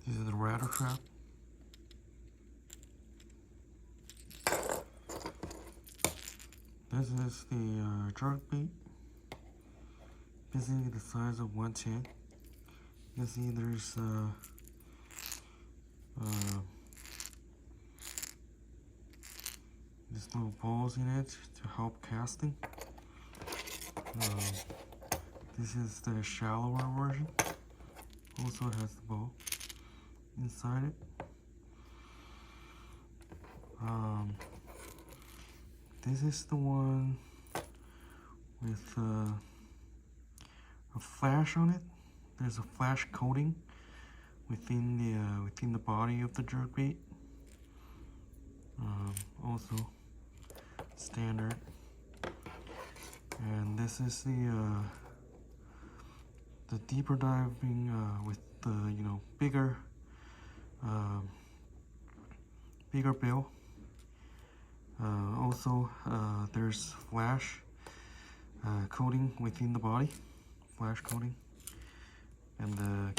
This is the rattle trap. This is the jerk bait. Basically the size of 110. You can see there's these little balls in it to help casting. This is the shallower version. Also has the ball inside it. This is the one with a flash on it. There's a flash coating within the body of the jerkbait. Also standard. And this is the deeper diving with the bigger bill. Also, there's flash coating within the body, flash coating, and the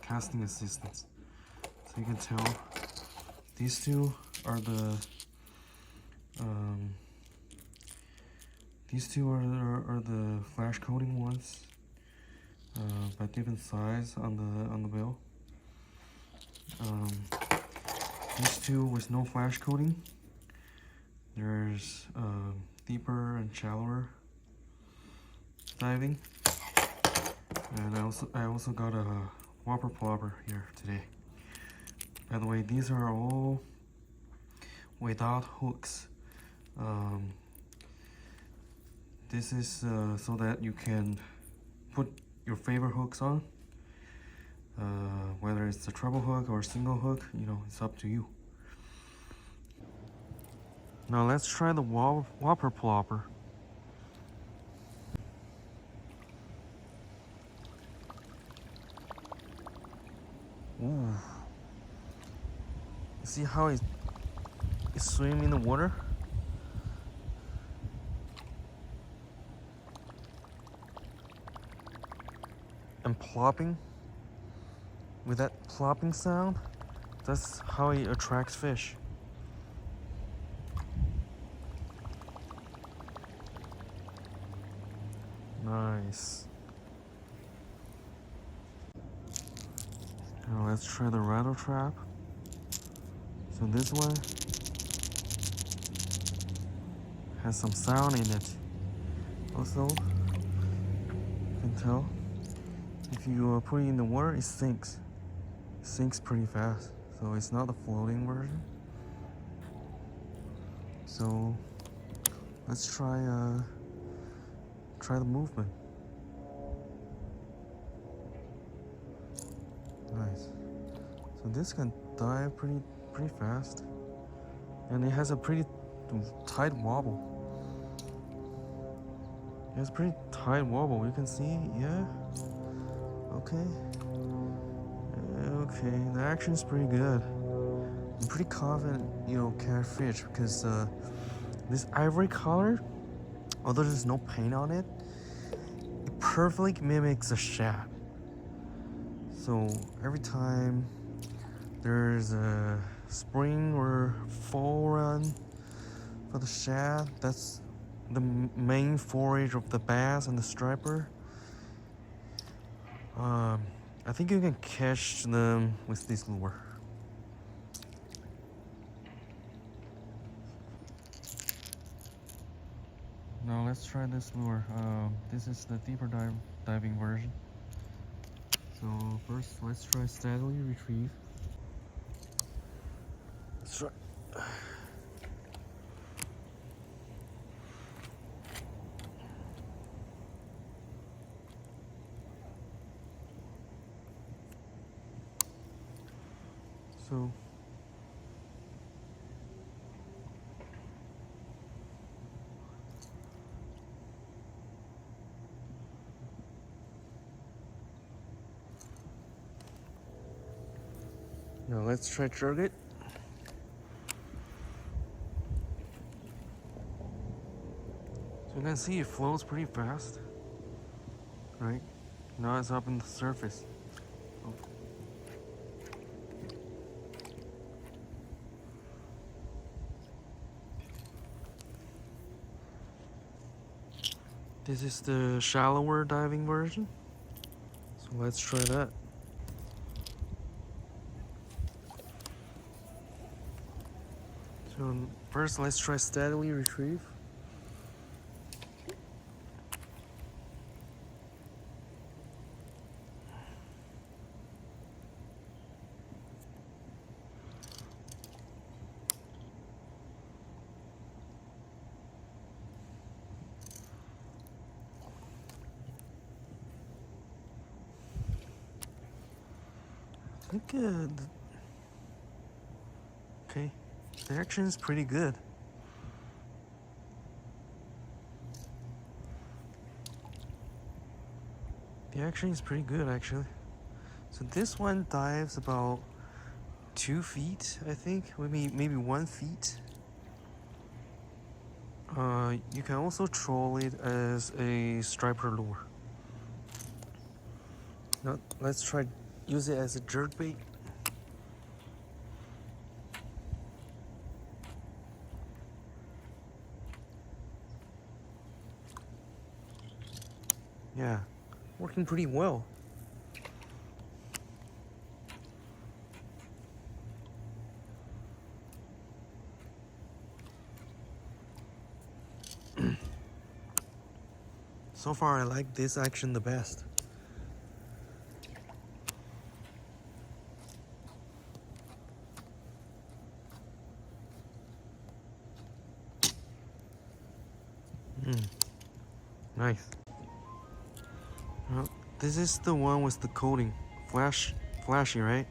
casting assistance. So you can tell these two are the flash coating ones, but different size on the bill. These two with no flash coating. There's deeper and shallower diving, and I also got a whopper plopper here today. By the way, these are all without hooks. This is so that you can put your favorite hooks on. Whether it's a treble hook or a single hook, it's up to you. Now let's try the whopper plopper. Ooh. See how it's swimming in the water? And plopping. With that plopping sound, that's how it attracts fish. Nice. Now let's try the rattle trap. So this one has some sound in it. Also, you can tell if you put it in the water, it sinks. It sinks pretty fast. So it's not the floating version. So let's try the movement. Nice. So this can dive pretty fast, and it has a pretty tight wobble. It has pretty tight wobble. You can see, yeah. Okay. Okay, the action is pretty good. I'm pretty confident, catch fish because this ivory color, although there's no paint on it, it perfectly mimics a shad. So every time there's a spring or fall run for the shad, that's the main forage of the bass and the striper. I think you can catch them with this lure. Now let's try this lure. This is the deeper diving version. So first, let's try steadily retrieve. Let's try. So now let's try jerk it. So you can see it flows pretty fast, right? Now it's up in the surface. This is the shallower diving version. So let's try that. So first let's try steadily retrieve. I think okay, the action is pretty good. The action is pretty good actually. So this one dives about 2 feet, I think, maybe 1 feet. You can also troll it as a striper lure. Now let's try use it as a jerkbait. Yeah, working pretty well. So far I like this action the best. Nice. Well, this is the one with the coating. Flashy, right?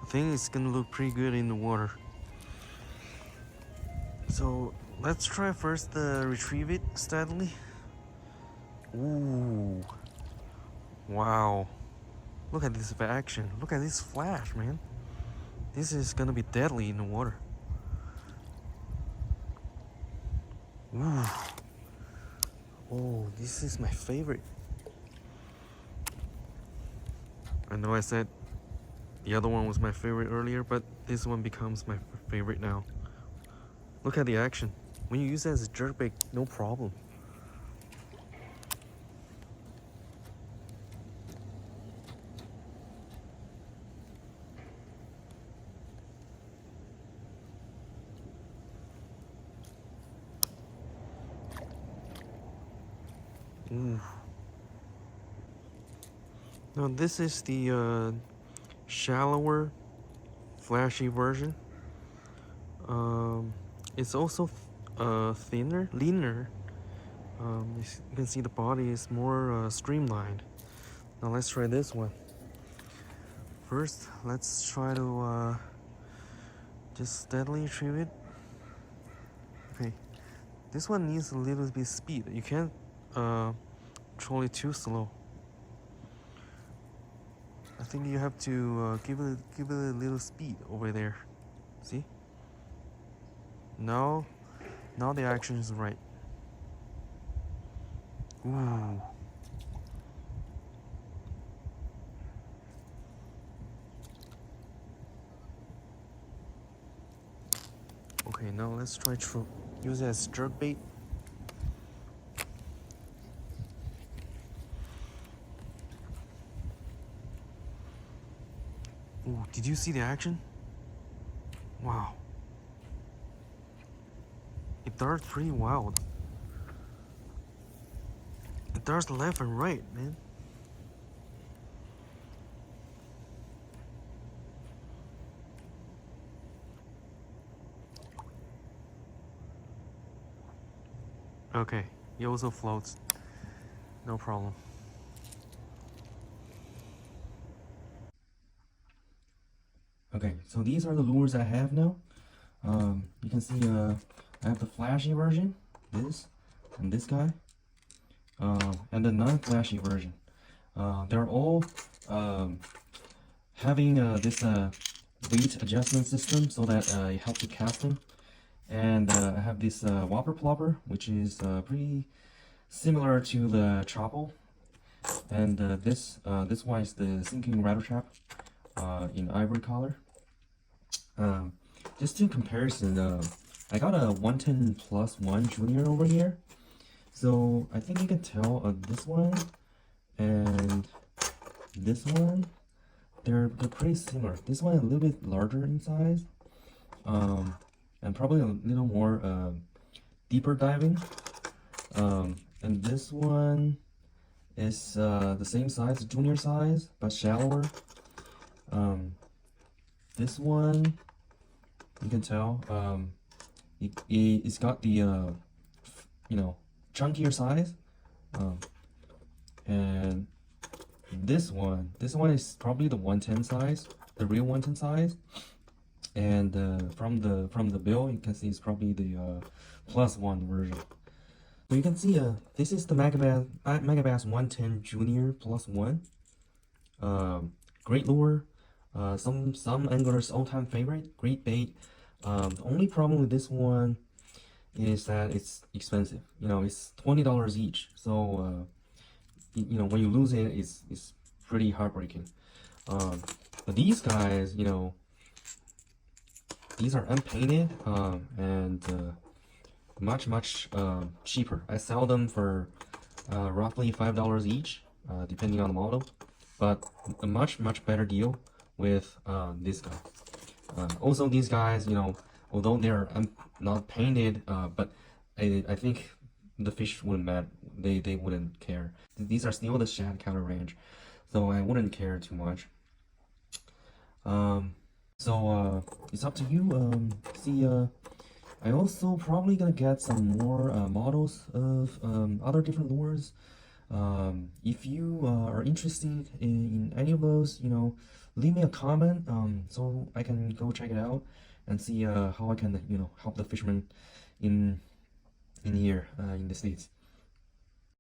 I think it's gonna look pretty good in the water. So let's try first the retrieve it steadily. Ooh. Wow. Look at this action. Look at this flash, man. This is gonna be deadly in the water. Ooh. Oh, this is my favorite. I know I said the other one was my favorite earlier, but this one becomes my favorite now. Look at the action. When you use it as a jerkbait, no problem. Ooh. Now this is the shallower, flashy version. It's also leaner. You can see the body is more streamlined. Now let's try this one. First, let's try to just steadily retrieve it. Okay, this one needs a little bit of speed. You can't troll it too slow. I think you have to give it a little speed over there. See? Now the action is right. Ooh. Okay, now let's try to use it as jerkbait. Ooh, did you see the action? Wow. It darts pretty wild. It darts left and right, man. Okay, he also floats. No problem. Okay, so these are the lures I have now. You can see I have the flashy version, this, and this guy, and the non-flashy version. They're all having this weight adjustment system so that it helps you cast them. And I have this Whopper Plopper, which is pretty similar to the Chopo. And this one is the Sinking Rattle Trap in ivory color. Just in comparison, I got a 110+1 Junior over here. So I think you can tell this one and this one, they're pretty similar. This one a little bit larger in size, and probably a little more deeper diving. And this one is the same size, junior size, but shallower. This one, you can tell, it's got the chunkier size, and this one is probably the 110 size, the real 110 size. And from the bill, you can see it's probably the +1 version. So you can see this is the Megabass 110 Junior +1. Great lure. Some anglers' all-time favorite. Great bait. The only problem with this one is that it's expensive. It's $20 each. So when you lose it, it's pretty heartbreaking. But these guys, these are unpainted and much cheaper. I sell them for roughly $5 each, depending on the model, but a much better deal with this guy. Also, these guys, although they're not painted, but I think the fish wouldn't matter. They wouldn't care. These are still the shad counter range, so I wouldn't care too much. So it's up to you. See, I also probably gonna get some more models of other different lures. If you are interested in any of those, leave me a comment so I can go check it out and see how I can help the fishermen in here in the States.